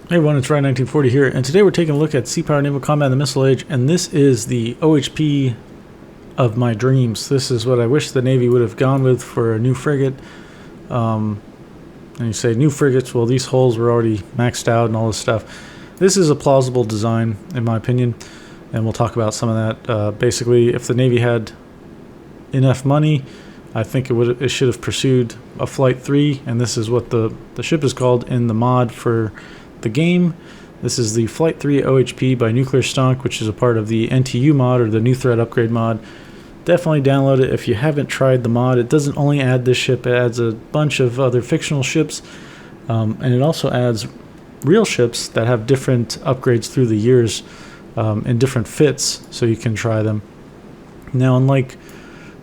Hey everyone, it's Ryan1940 here, and today we're taking a look at Sea Power Naval Combat in the Missile Age, and this is the OHP of my dreams. This is what I wish the Navy would have gone with for a new frigate. And you say new frigates, well these hulls were already maxed out and all this stuff. This is a plausible design in my opinion, and we'll talk about some of that. Basically, if the Navy had enough money, I think it should have pursued a Flight III, and this is what the ship is called in the mod for the game. This is the Flight III OHP by nuclearstonk, which is a part of the NTU mod, or the new threat upgrade mod. Definitely download it if you haven't tried the mod. It doesn't only add this ship, it adds a bunch of other fictional ships, and it also adds real ships that have different upgrades through the years in different fits, so you can try them. Now, unlike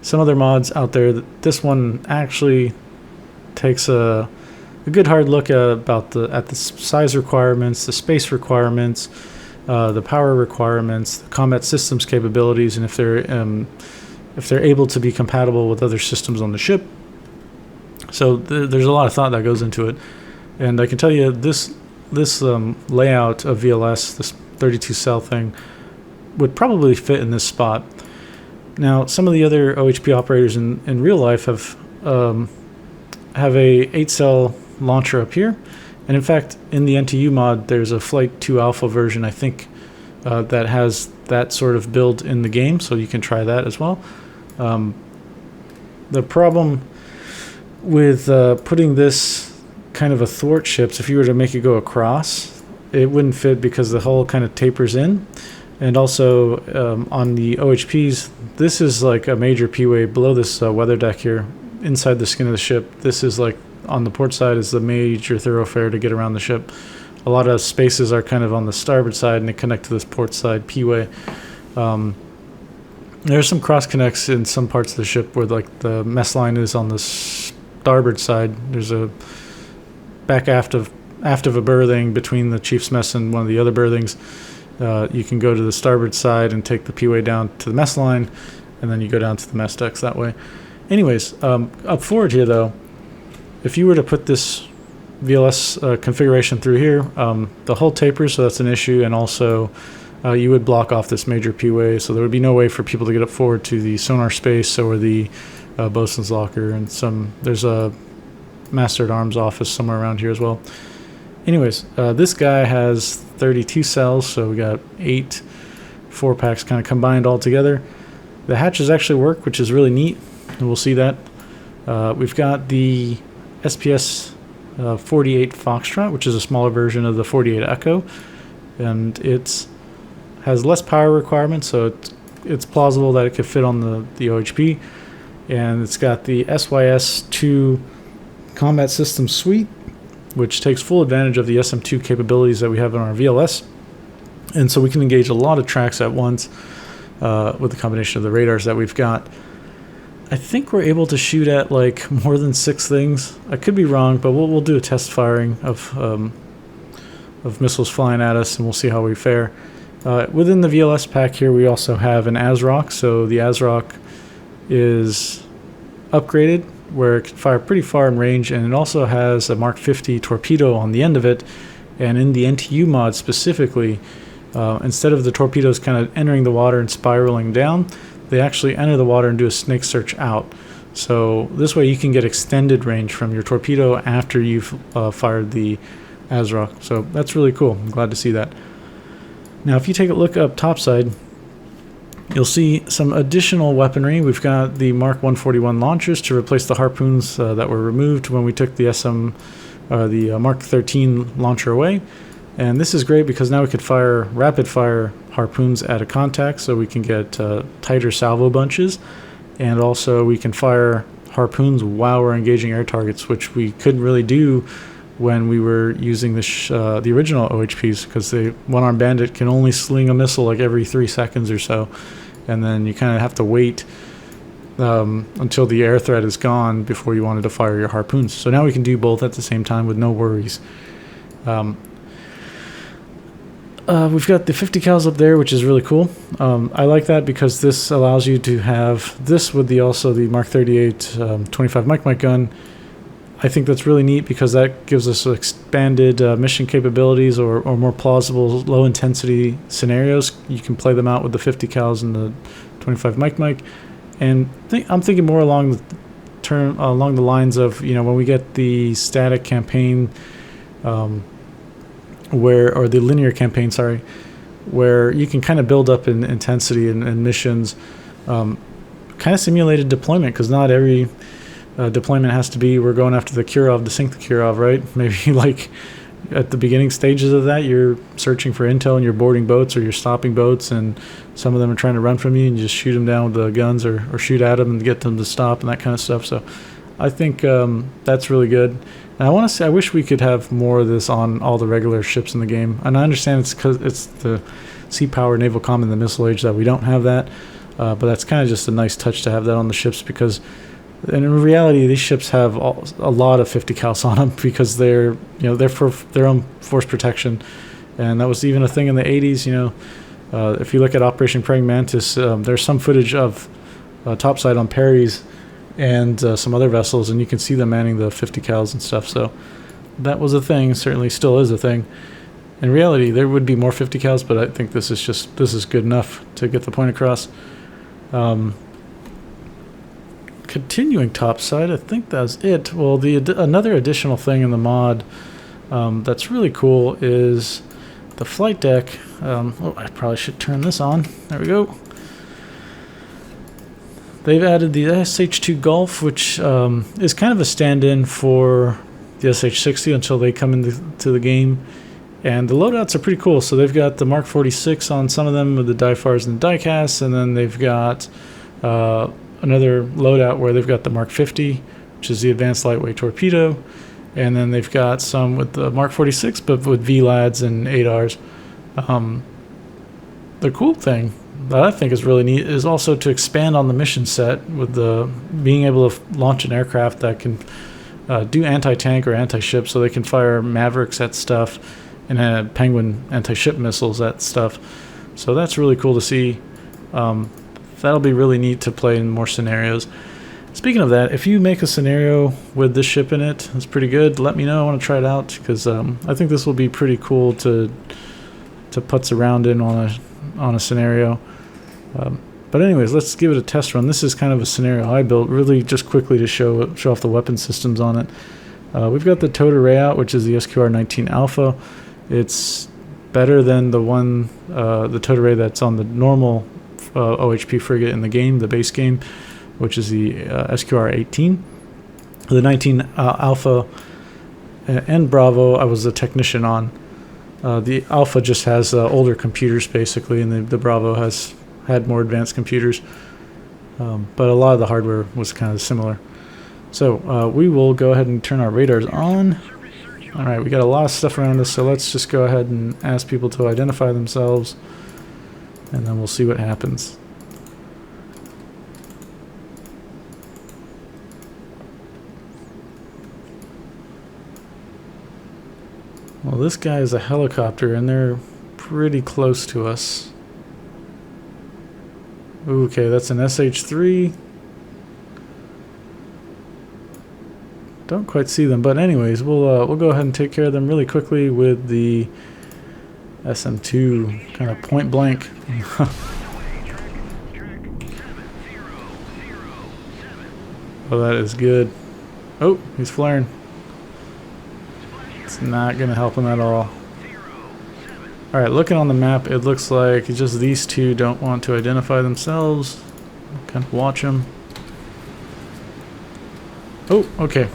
some other mods out there, this one actually takes a good hard look at the size requirements, the space requirements, the power requirements, the combat systems capabilities, and if they're able to be compatible with other systems on the ship. So there's a lot of thought that goes into it, and I can tell you this layout of VLS, this 32 cell thing, would probably fit in this spot. Now, some of the other OHP operators in real life have a 8-cell launcher up here, and in fact in the NTU mod there's a Flight II Alpha version, I think, that has that sort of build in the game, so you can try that as well. The problem with putting this kind of athwart ships, if you were to make it go across, it wouldn't fit because the hull kind of tapers in. And also on the OHPs, this is like a major P-way below this weather deck here, inside the skin of the ship. This is like, on the port side is the major thoroughfare to get around the ship. A lot of spaces are kind of on the starboard side and they connect to this port side P-way. There's some cross connects in some parts of the ship where like the mess line is on the starboard side. There's a back aft of a berthing between the chief's mess and one of the other berthings. You can go to the starboard side and take the P-way down to the mess line, and then you go down to the mess decks that way. Anyways, up forward here though, if you were to put this VLS configuration through here, the hull tapers, so that's an issue, and also you would block off this major P-way, so there would be no way for people to get up forward to the sonar space or the bosun's locker, and there's a master at arms office somewhere around here as well. Anyways, this guy has 32 cells, so we got 8 4-packs kind of combined all together. The hatches actually work, which is really neat, and we'll see that. We've got the SPS 48 Foxtrot, which is a smaller version of the 48 Echo, and it has less power requirements, so it's plausible that it could fit on the OHP. And it's got the SYS-2 Combat System Suite, which takes full advantage of the SM2 capabilities that we have in our VLS, and so we can engage a lot of tracks at once with the combination of the radars that we've got. I think we're able to shoot at like more than 6 things. I could be wrong, but we'll do a test firing of missiles flying at us, and we'll see how we fare. Within the VLS pack here, we also have an ASROC. So the ASROC is upgraded, where it can fire pretty far in range, and it also has a Mark 50 torpedo on the end of it. And in the NTU mod specifically, instead of the torpedoes kind of entering the water and spiraling down, they actually enter the water and do a snake search out. So this way you can get extended range from your torpedo after you've fired the ASROC. So that's really cool. I'm glad to see that. Now if you take a look up topside, you'll see some additional weaponry. We've got the Mark 141 launchers to replace the harpoons that were removed when we took the Mark 13 launcher away. And this is great because now we could fire rapid fire harpoons at a contact, so we can get tighter salvo bunches, and also we can fire harpoons while we're engaging air targets, which we couldn't really do when we were using the original OHPs, because the one-armed bandit can only sling a missile like every 3 seconds or so, and then you kind of have to wait until the air threat is gone before you wanted to fire your harpoons. So now we can do both at the same time with no worries. We've got the 50 cals up there, which is really cool. I like that because this allows you to have this with also the Mark 38 25 mic gun. I think that's really neat because that gives us expanded mission capabilities or more plausible low intensity scenarios. You can play them out with the 50 cals and the 25 mic, and I'm thinking more along the lines of, you know, when we get the static campaign, or the linear campaign, sorry, where you can kind of build up in intensity and missions, kind of simulated deployment, because not every deployment has to be we're going after the Kirov to sink the Kirov, right? Maybe like at the beginning stages of that, you're searching for intel and you're boarding boats or you're stopping boats, and some of them are trying to run from you, and you just shoot them down with the guns or shoot at them and get them to stop and that kind of stuff. So I think that's really good. And I want to say, I wish we could have more of this on all the regular ships in the game. And I understand it's because it's the Sea Power, Naval Comm, and the Missile Age that we don't have that. But that's kind of just a nice touch to have that on the ships, because in reality, these ships have a lot of 50 cals on them because they're for their own force protection. And that was even a thing in the 80s. If you look at Operation Praying Mantis, there's some footage of topside on Perry's and some other vessels, and you can see them manning the 50 cals and stuff. So that was a thing, certainly still is a thing. In reality, there would be more 50 cals, but I think this is good enough to get the point across. Continuing topside, I think that's it. Well, another additional thing in the mod that's really cool is the flight deck. I probably should turn this on. There we go. They've added the SH-2 Gulf, which is kind of a stand-in for the SH-60 until they come into the game. And the loadouts are pretty cool. So they've got the Mark 46 on some of them with the diefars and the diecasts, and then they've got another loadout where they've got the Mark 50, which is the advanced lightweight torpedo, and then they've got some with the Mark 46, but with VLADs and ADARs. The cool thing that I think is really neat is also to expand on the mission set with the being able to launch an aircraft that can do anti-tank or anti-ship, so they can fire Mavericks at stuff and have Penguin anti-ship missiles at stuff. So that's really cool to see. That'll be really neat to play in more scenarios. Speaking of that, if you make a scenario with this ship in it, it's pretty good. Let me know. I want to try it out because I think this will be pretty cool to putz around in on a scenario. But anyways, let's give it a test run. This is kind of a scenario I built really just quickly to show off the weapon systems on it. We've got the Toda Ray out, which is the SQR-19 Alpha. It's better than the Toda Ray that's on the normal OHP frigate in the game, the base game, which is the SQR-18. The 19 Alpha and Bravo, I was a technician on. The Alpha just has older computers, basically, and the Bravo had more advanced computers. But a lot of the hardware was kind of similar. So we will go ahead and turn our radars on. Alright, we got a lot of stuff around us, so let's just go ahead and ask people to identify themselves, and then we'll see what happens. Well, this guy is a helicopter, and they're pretty close to us. Okay, that's an SH-3. Don't quite see them, but anyways, we'll go ahead and take care of them really quickly with the SM-2, kind of point blank. Oh, that is good. Oh, he's flaring. It's not going to help him at all. Alright, looking on the map, it looks like just these two don't want to identify themselves. Kind of watch them. Oh, okay.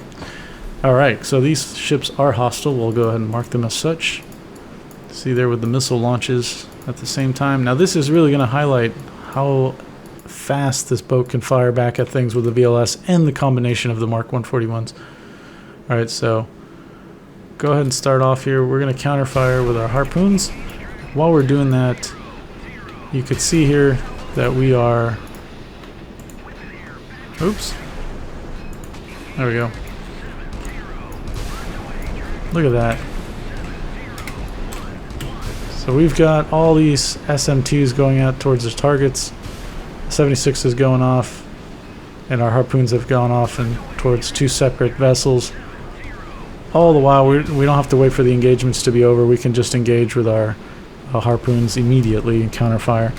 Alright, so these ships are hostile. We'll go ahead and mark them as such. See there with the missile launches at the same time. Now this is really going to highlight how fast this boat can fire back at things with the VLS and the combination of the Mark 141s. Alright, so go ahead and start off here. We're going to counterfire with our harpoons. While we're doing that, you could see here that we are... Oops. There we go. Look at that. So we've got all these SM-2s going out towards their targets. 76 is going off, and our harpoons have gone off and towards two separate vessels all the while, we don't have to wait for the engagements to be over. We can just engage with our harpoons immediately and counterfire.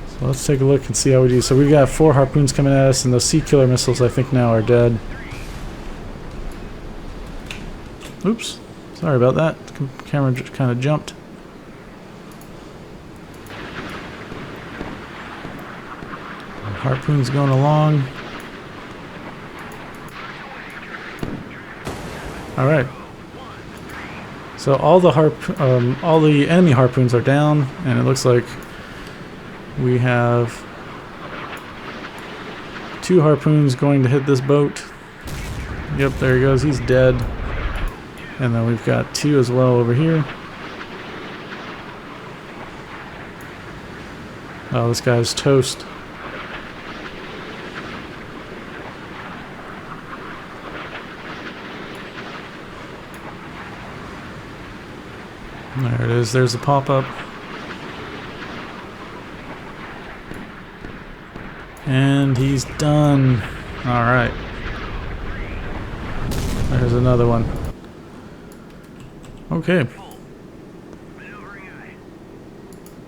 So let's take a look and see how we do. So we've got 4 harpoons coming at us, and those sea killer missiles I think now are dead. Oops, sorry about that. The camera just kind of jumped. Harpoon's going along. All right. So all the enemy harpoons are down, and it looks like we have 2 harpoons going to hit this boat. Yep, there he goes. He's dead. And then we've got 2 as well over here. Oh, this guy's toast. There it is. There's the pop-up. And he's done. Alright. There's another one. Okay.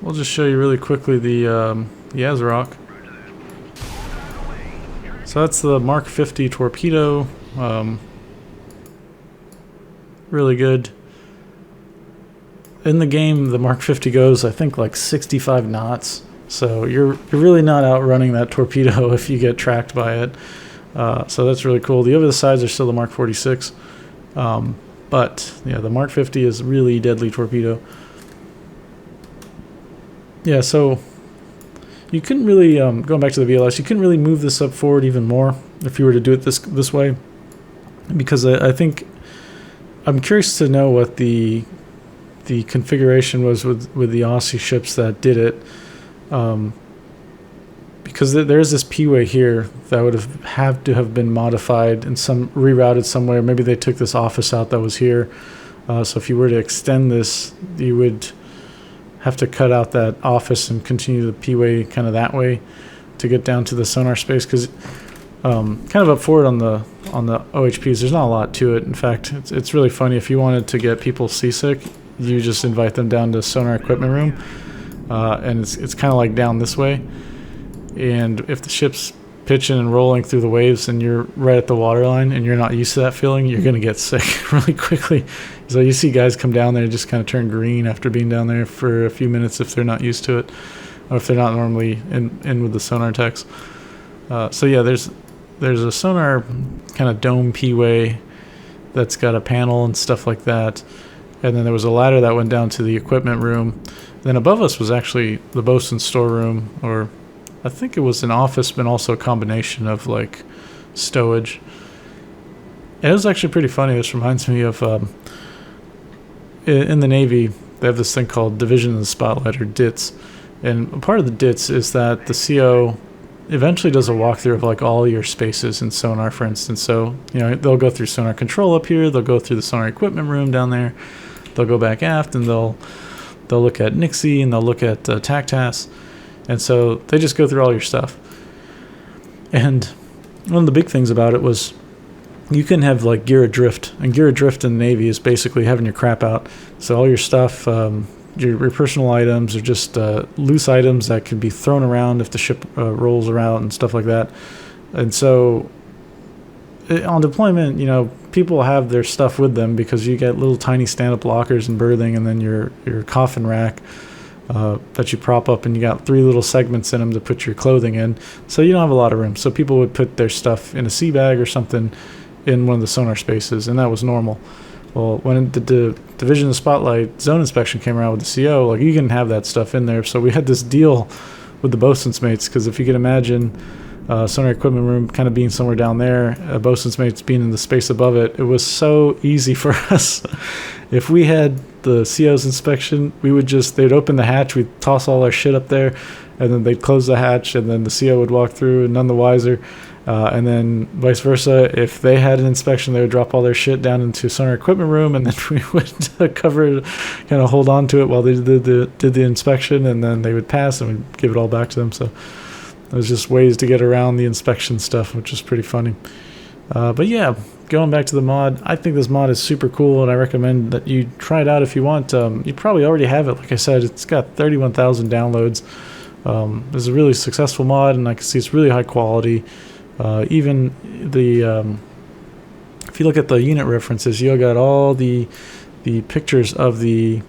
We'll just show you really quickly the Azrock. So that's the Mark 50 torpedo. Really good. In the game, the Mark 50 goes, I think, like 65 knots. So you're really not outrunning that torpedo if you get tracked by it. So that's really cool. The other sides are still the Mark 46. But yeah, the Mark 50 is really deadly torpedo. Yeah, so you couldn't really, going back to the VLS, you couldn't really move this up forward even more if you were to do it this way. Because I think, I'm curious to know what the configuration was with the Aussie ships that did it, because there's this P-way here that would have to have been modified and rerouted somewhere. Maybe they took this office out that was here, so if you were to extend this, you would have to cut out that office and continue the P-way kind of that way to get down to the sonar space, because kind of up forward on the OHPs, there's not a lot to it. In fact, it's really funny. If you wanted to get people seasick, you just invite them down to Sonar Equipment Room, and it's kind of like down this way. And if the ship's pitching and rolling through the waves and you're right at the waterline and you're not used to that feeling, you're going to get sick really quickly. So you see guys come down there and just kind of turn green after being down there for a few minutes if they're not used to it, or if they're not normally in with the sonar techs. So yeah, there's a sonar kind of dome P-way that's got a panel and stuff like that. And then there was a ladder that went down to the equipment room. Then above us was actually the bosun's storeroom, or I think it was an office, but also a combination of like stowage. And it was actually pretty funny. This reminds me of in the Navy, they have this thing called Division of the Spotlight, or DITS. And a part of the DITS is that the CO eventually does a walkthrough of like all your spaces in sonar, for instance. So, you know, they'll go through sonar control up here, they'll go through the sonar equipment room down there, they'll go back aft, and they'll look at Nixie, and they'll look at TACTAS. And so they just go through all your stuff. And one of the big things about it was you can have like gear adrift, and gear adrift in the Navy is basically having your crap out. So all your stuff, your personal items, are just loose items that can be thrown around if the ship rolls around and stuff like that. And so on deployment, you know, people have their stuff with them because you get little tiny stand-up lockers and berthing, and then your coffin rack that you prop up, and you got 3 little segments in them to put your clothing in. So you don't have a lot of room. So people would put their stuff in a sea bag or something in one of the sonar spaces, and that was normal. Well, when the Division of Spotlight zone inspection came around with the CO, like, you can have that stuff in there. So we had this deal with the bosun's mates, because if you can imagine sonar equipment room kind of being somewhere down there, bosun's mates being in the space above it, it was so easy for us. If we had the CO's inspection, they'd open the hatch, we'd toss all our shit up there, and then they'd close the hatch, and then the CO would walk through, and none the wiser. And then vice versa, if they had an inspection, they would drop all their shit down into sonar equipment room, and then we would cover it, kind of hold on to it while they did the inspection, and then they would pass, and we'd give it all back to them. So there's just ways to get around the inspection stuff, which is pretty funny. But yeah, going back to the mod, I think this mod is super cool, and I recommend that you try it out if you want. You probably already have it. Like I said, it's got 31,000 downloads. It's a really successful mod, and I can see it's really high quality. Even the if you look at the unit references, you got all the pictures of the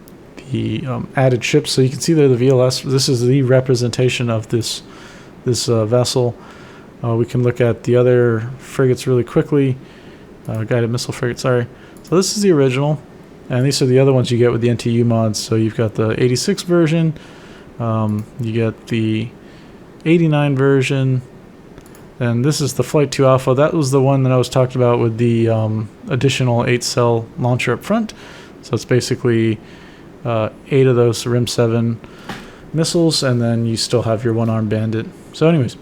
added ships, so you can see there the VLS. This is the representation of this vessel. We can look at the other frigates really quickly. Guided missile frigate, sorry. So this is the original, and these are the other ones you get with the NTU mods. So you've got the 86 version, you get the 89 version, and this is the Flight II Alpha. That was the one that I was talking about with the additional 8-cell launcher up front. So it's basically 8 of those RIM 7 missiles, and then you still have your one-armed bandit. So anyways,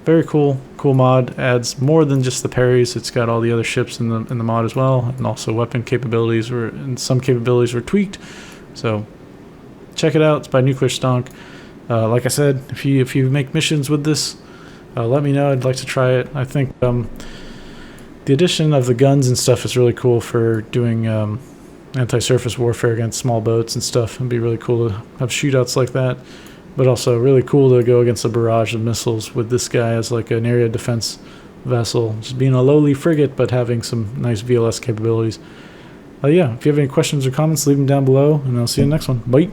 very cool mod. Adds more than just the parries. It's got all the other ships in the mod as well, and also weapon capabilities and some capabilities were tweaked. So check it out. It's by nuclearstonk. Like I said, if you make missions with this, let me know. I'd like to try it. I think the addition of the guns and stuff is really cool for doing anti-surface warfare against small boats and stuff. It'd be really cool to have shootouts like that. But also really cool to go against a barrage of missiles with this guy as like an area defense vessel. Just being a lowly frigate, but having some nice VLS capabilities. Yeah, if you have any questions or comments, leave them down below, and I'll see you in the next one. Bye!